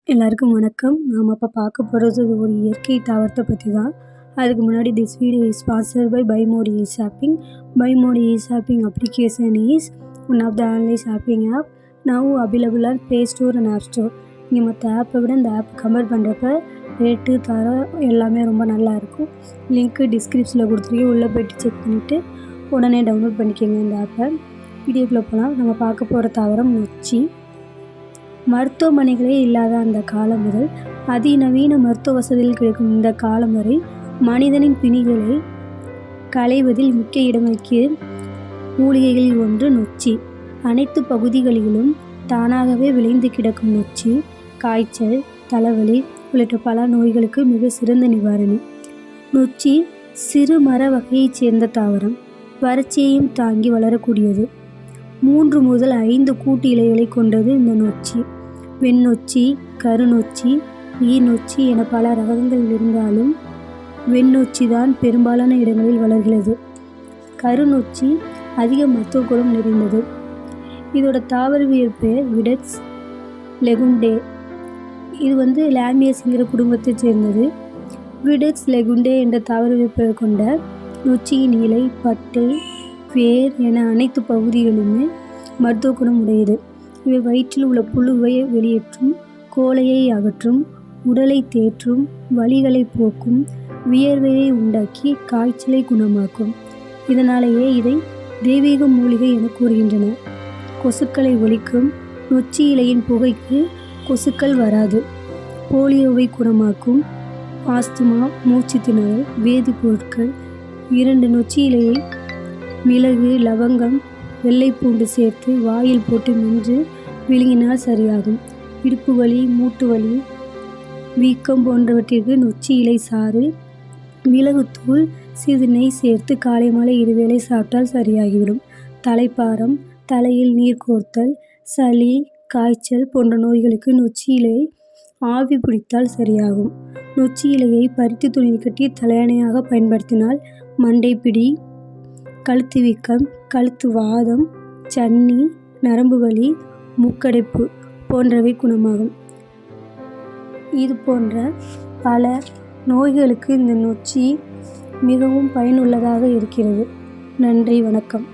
எல்லாருக்கும் வணக்கம். நாம் இப்போ பார்க்க போகிறது ஒரு இயற்கை தாவரத்தை பற்றி தான். அதுக்கு முன்னாடி this video is sponsored by Bymodi shopping. Bymodi shopping application is one of the online shopping app now available on play store and app store. நீங்கள் மற்ற ஆப்பை விட இந்த ஆப் கம்பேர் பண்ணுறப்ப ரேட்டு தரம் எல்லாமே ரொம்ப நல்லாயிருக்கும். லிங்க்கு டிஸ்கிரிப்ஷனில் கொடுத்துருக்கேன். உள்ளே போய்ட்டு செக் பண்ணிவிட்டு உடனே டவுன்லோட் பண்ணிக்கோங்க இந்த ஆப்பை. வீடியோக்குள்ளே போகலாம். நம்ம பார்க்க போகிற தாவரம் நொச்சி. மருத்துவமனைகளே இல்லாத அந்த காலம் முதல் அதிநவீன மருத்துவ வசதிகள் கிடைக்கும் இந்த காலம் வரை மனிதனின் பிணிகளை களைவதில் முக்கிய இடமளிக்கிய மூலிகைகளில் ஒன்று நொச்சி. அனைத்து பகுதிகளிலும் தானாகவே விளைந்து கிடக்கும் நொச்சி காய்ச்சல், தலைவலி உள்ளிட்ட பல நோய்களுக்கு மிக சிறந்த நிவாரணி. நொச்சி சிறு மர வகையைச் சேர்ந்த தாவரம். வறட்சியையும் தாங்கி வளரக்கூடியது. 3 முதல் 5 கூட்டு இலைகளை கொண்டது இந்த நொச்சி. வெண்ணொச்சி, கருநொச்சி, ஈர்நொச்சி என பல ரகங்கள் இருந்தாலும் வெண்ணொச்சி தான் பெரும்பாலான இடங்களில் வளர்கிறது. கருநொச்சி அதிக மருத்துவ குணம் நிறைந்தது. இதோட தாவரவியல் பெயர் விடெக்ஸ் லெகுண்டே. இது லாமியேசிங்கிற குடும்பத்தை சேர்ந்தது. விடெக்ஸ் லெகுண்டே என்ற தாவரவியல் பெயர் கொண்ட நொச்சியின் இலை, பட்டை, வேர் என அனைத்து பகுதிகளுமே மருத்துவ குணம் உடையது. இவை வயிற்றில் உள்ள புழுவை வெளியேற்றும், கோழையை அகற்றும், உடலை தேற்றும், வலிகளை போக்கும், வியர்வையை உண்டாக்கி காய்ச்சலை குணமாக்கும். இதனாலேயே இதை தெய்வீக மூலிகை என கூறுகின்றனர். கொசுக்களை ஒழிக்கும். நொச்சி இலையின் புகைக்கு கொசுக்கள் வராது. போலியோவை குணமாக்கும். ஆஸ்துமா, மூச்சு திணறல், வேதிப்பொருட்கள். 2 நொச்சி இலையை மிளகு, லவங்கம், வெள்ளைப்பூண்டு சேர்த்து வாயில் போட்டு மென்று விழுங்கினால் சரியாகும். இடுப்பு வலி, மூட்டு வலி, வீக்கம் போன்றவற்றிற்கு நொச்சி இலை சாறு, மிளகுத்தூள், சிறிது நெய் சேர்த்து காலை மாலை இருவேளை சாப்பிட்டால் சரியாகிவிடும். தலைப்பாரம், தலையில் நீர் கோர்த்தல், சளி, காய்ச்சல் போன்ற நோய்களுக்கு நொச்சி இலையை ஆவி பிடித்தால் சரியாகும். நொச்சி இலையை பருத்தி துணியில் கட்டி தலையணையாக பயன்படுத்தினால் மண்டைப்பிடி, கழுத்து வீக்கம், கழுத்து வாதம், சன்னி, நரம்பு வலி, மூக்கடைப்பு போன்றவை குணமாகும். இது போன்ற பல நோய்களுக்கு இந்த நொச்சி மிகவும் பயனுள்ளதாக இருக்கிறது. நன்றி, வணக்கம்.